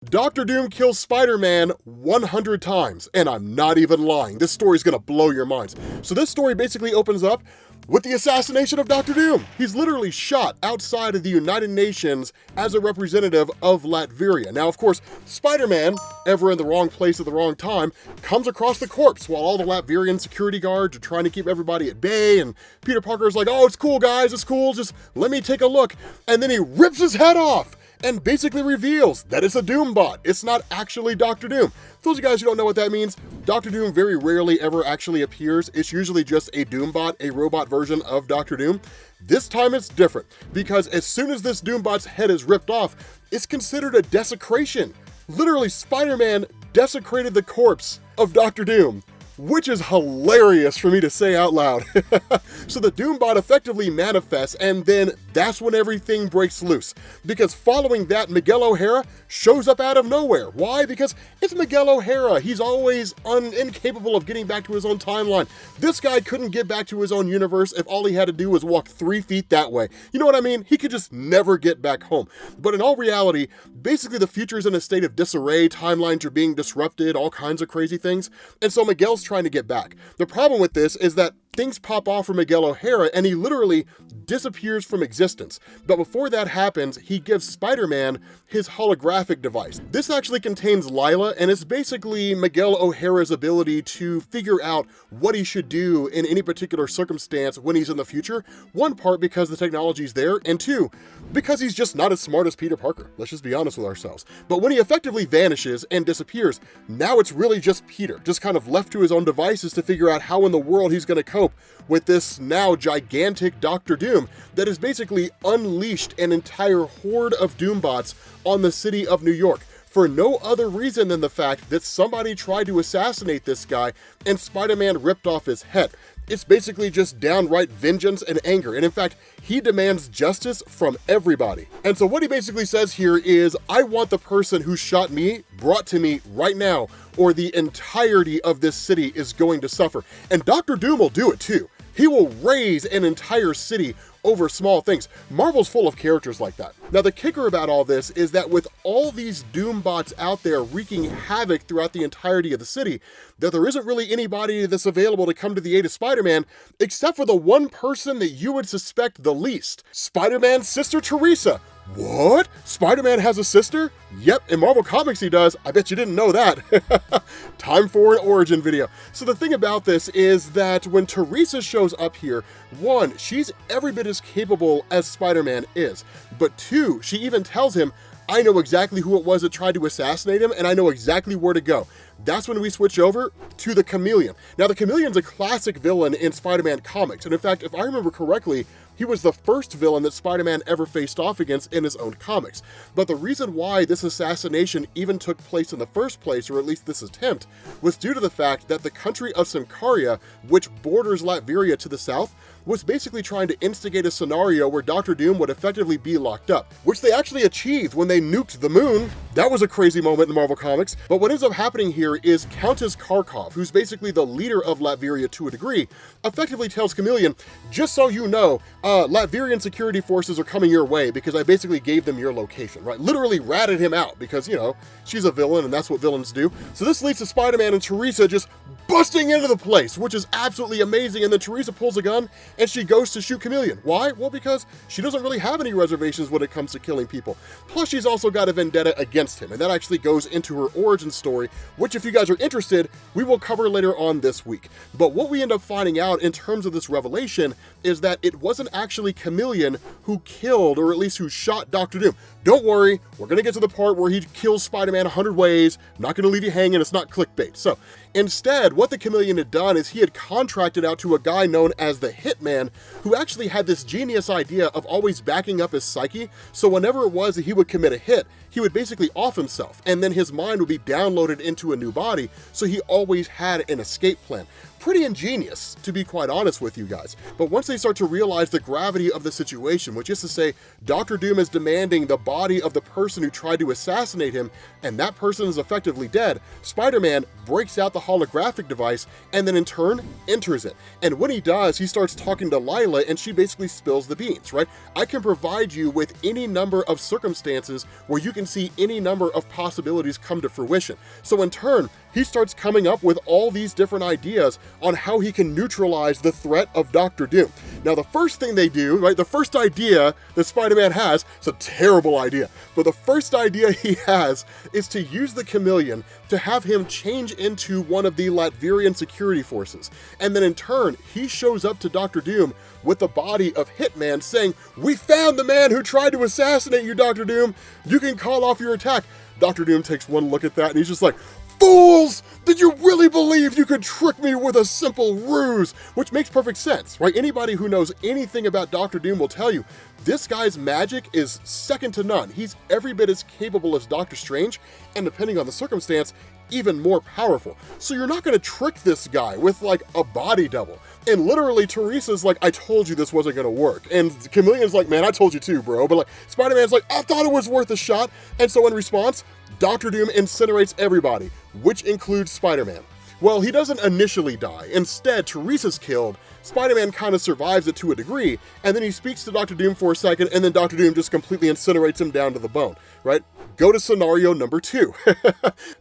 Doctor Doom kills Spider-Man 100 times, and I'm not even lying. This story's gonna blow your minds. So this story basically opens up with the assassination of Doctor Doom. He's literally shot outside of the United Nations as a representative of Latveria. Now, of course, Spider-Man, ever in the wrong place at the wrong time, comes across the corpse while all the Latvian security guards are trying to keep everybody at bay, and Peter Parker's like, oh, it's cool, guys, it's cool, just let me take a look. And then he rips his head off and basically reveals that it's a Doom bot. It's not actually Doctor Doom. For those of you guys who don't know what that means, Doctor Doom very rarely ever actually appears. It's usually just a Doom bot, a robot version of Doctor Doom. This time it's different, because as soon as this Doom bot's head is ripped off, it's considered a desecration. Literally, Spider-Man desecrated the corpse of Doctor Doom, which is hilarious for me to say out loud. So the Doombot effectively manifests, and then that's when everything breaks loose. Because following that, Miguel O'Hara shows up out of nowhere. Why? Because it's Miguel O'Hara. He's always incapable of getting back to his own timeline. This guy couldn't get back to his own universe if all he had to do was walk 3 feet that way. You know what I mean? He could just never get back home. But in all reality, basically the future is in a state of disarray, timelines are being disrupted, all kinds of crazy things. And so Miguel's trying to get back. The problem with this is that things pop off for Miguel O'Hara and he literally disappears from existence. But before that happens, he gives Spider-Man his holographic device. This actually contains Lila, and it's basically Miguel O'Hara's ability to figure out what he should do in any particular circumstance when he's in the future. One part because the technology's there, and two, because he's just not as smart as Peter Parker. Let's just be honest with ourselves. But when he effectively vanishes and disappears, now it's really just Peter, just kind of left to his own devices to figure out how in the world he's going to cope with this now gigantic Doctor Doom that has basically unleashed an entire horde of Doombots on the city of New York, for no other reason than the fact that somebody tried to assassinate this guy and Spider-Man ripped off his head. It's basically just downright vengeance and anger, and in fact, he demands justice from everybody. And so what he basically says here is, I want the person who shot me brought to me right now, or the entirety of this city is going to suffer. And Doctor Doom will do it too. He will raise an entire city over small things. Marvel's full of characters like that. Now, the kicker about all this is that with all these Doombots out there wreaking havoc throughout the entirety of the city, that there isn't really anybody that's available to come to the aid of Spider-Man, except for the one person that you would suspect the least: Spider-Man's sister, Teresa. What? Spider-Man has a sister? Yep, in Marvel Comics he does. I bet you didn't know that. Time for an origin video. So the thing about this is that when Teresa shows up here, one, she's every bit as capable as Spider-Man is. But two, she even tells him, I know exactly who it was that tried to assassinate him, and I know exactly where to go. That's when we switch over to the Chameleon. Now, the Chameleon's a classic villain in Spider-Man comics, and in fact, if I remember correctly, he was the first villain that Spider-Man ever faced off against in his own comics. But the reason why this assassination even took place in the first place, or at least this attempt, was due to the fact that the country of Symkaria, which borders Latveria to the south, was basically trying to instigate a scenario where Doctor Doom would effectively be locked up, which they actually achieved when they nuked the moon. That was a crazy moment in Marvel Comics. But what ends up happening here is Countess Kharkov, who's basically the leader of Latveria to a degree, effectively tells Chameleon, just so you know, Latverian security forces are coming your way because I basically gave them your location, right? Literally ratted him out because, you know, she's a villain and that's what villains do. So this leads to Spider-Man and Teresa just busting into the place, which is absolutely amazing. And then Teresa pulls a gun and she goes to shoot Chameleon. Why? Well, because she doesn't really have any reservations when it comes to killing people. Plus, she's also got a vendetta against him, and that actually goes into her origin story, which if you guys are interested, we will cover later on this week. But what we end up finding out in terms of this revelation is that it wasn't actually Chameleon who killed, or at least who shot Doctor Doom. Don't worry, we're going to get to the part where he kills Spider-Man 100 ways. I'm not going to leave you hanging, it's not clickbait. So instead, what the Chameleon had done is he had contracted out to a guy known as the Hitman, who actually had this genius idea of always backing up his psyche. So whenever it was that he would commit a hit, he would basically off himself, and then his mind would be downloaded into a new body, so he always had an escape plan. Pretty ingenious, to be quite honest with you guys. But once they start to realize the gravity of the situation, which is to say, Doctor Doom is demanding the body of the person who tried to assassinate him, and that person is effectively dead, Spider-Man breaks out the holographic holographic device and then in turn enters it. And when he does, he starts talking to Lila and she basically spills the beans, right? I can provide you with any number of circumstances where you can see any number of possibilities come to fruition. So in turn, he starts coming up with all these different ideas on how he can neutralize the threat of Dr. Doom. Now, the first thing they do, right, the first idea that Spider-Man has, it's a terrible idea, but the first idea he has is to use the chameleon to have him change into one of the Latverian security forces. And then in turn, he shows up to Dr. Doom with the body of Hitman saying, "We found the man who tried to assassinate you, Dr. Doom. You can call off your attack." Dr. Doom takes one look at that and he's just like, "Fools! Did you really believe you could trick me with a simple ruse?" Which makes perfect sense, right? Anybody who knows anything about Dr. Doom will tell you, this guy's magic is second to none. He's every bit as capable as Doctor Strange, and depending on the circumstance, even more powerful. So you're not gonna trick this guy with like a body double. And literally Teresa's like, "I told you this wasn't gonna work." And Chameleon's like, "Man, I told you too, bro." But like, Spider-Man's like, "I thought it was worth a shot." And so in response, Dr. Doom incinerates everybody, which includes Spider-Man. Well, he doesn't initially die. Instead, Teresa's killed, Spider-Man kind of survives it to a degree, and then he speaks to Dr. Doom for a second, and then Dr. Doom just completely incinerates him down to the bone, right? Go to scenario number 2.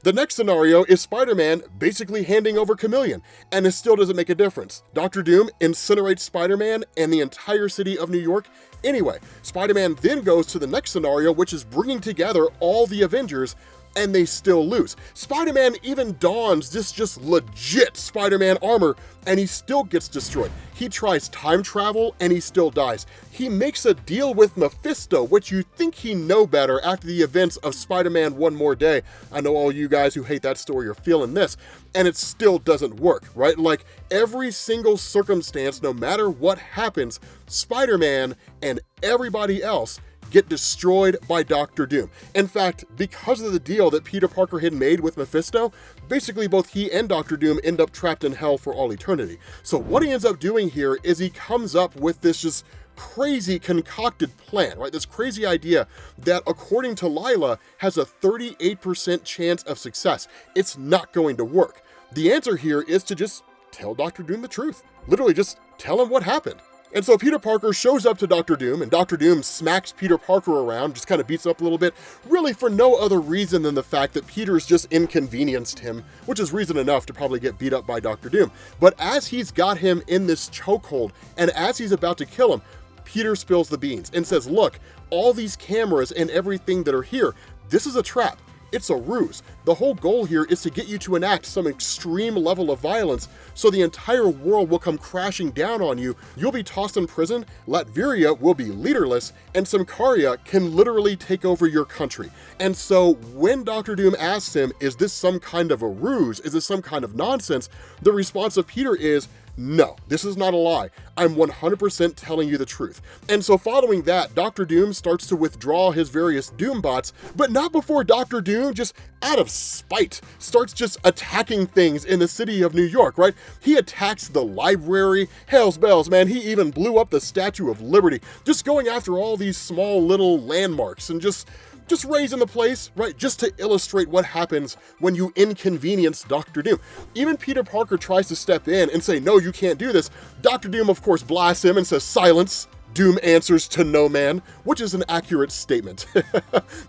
The next scenario is Spider-Man basically handing over Chameleon, and it still doesn't make a difference. Dr. Doom incinerates Spider-Man and the entire city of New York. Anyway, Spider-Man then goes to the next scenario, which is bringing together all the Avengers, and they still lose. Spider-Man even dons this just legit Spider-Man armor, and he still gets destroyed. He tries time travel, and he still dies. He makes a deal with Mephisto, which you think he know better after the events of Spider-Man One More Day. I know all you guys who hate that story are feeling this, and it still doesn't work, right? Like, every single circumstance, no matter what happens, Spider-Man and everybody else get destroyed by Dr. Doom. In fact, because of the deal that Peter Parker had made with Mephisto, basically both he and Dr. Doom end up trapped in hell for all eternity. So what he ends up doing here is he comes up with this just crazy concocted plan, right? This crazy idea that, according to Lila, has a 38% chance of success. It's not going to work. The answer here is to just tell Dr. Doom the truth. Literally just tell him what happened. And so Peter Parker shows up to Dr. Doom, and Dr. Doom smacks Peter Parker around, just kind of beats up a little bit, really for no other reason than the fact that Peter's just inconvenienced him, which is reason enough to probably get beat up by Dr. Doom. But as he's got him in this chokehold, and as he's about to kill him, Peter spills the beans and says, "Look, all these cameras and everything that are here, this is a trap. It's a ruse. The whole goal here is to get you to enact some extreme level of violence so the entire world will come crashing down on you. You'll be tossed in prison, Latveria will be leaderless, and Symkaria can literally take over your country." And so when Dr. Doom asks him, is this some kind of a ruse? Is this some kind of nonsense? The response of Peter is, "No, this is not a lie. I'm 100% telling you the truth." And so following that, Dr. Doom starts to withdraw his various Doom bots, but not before Dr. Doom, just out of spite, starts just attacking things in the city of New York, right? He attacks the library, hell's bells, man, he even blew up the Statue of Liberty, just going after all these small little landmarks and just raising the place, right, just to illustrate what happens when you inconvenience Dr. Doom. Even Peter Parker tries to step in and say, "No, you can't do this." Dr. Doom, of course, blasts him and says, "Silence." Doom answers to no man, which is an accurate statement.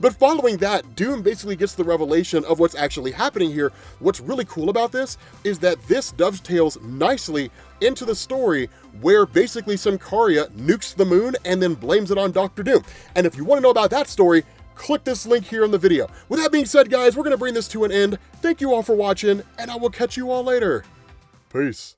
But following that, Doom basically gets the revelation of what's actually happening here. What's really cool about this is that this dovetails nicely into the story where basically Symkaria nukes the moon and then blames it on Dr. Doom. And if you want to know about that story, click this link here in the video. With that being said, guys, we're going to bring this to an end. Thank you all for watching, and I will catch you all later. Peace.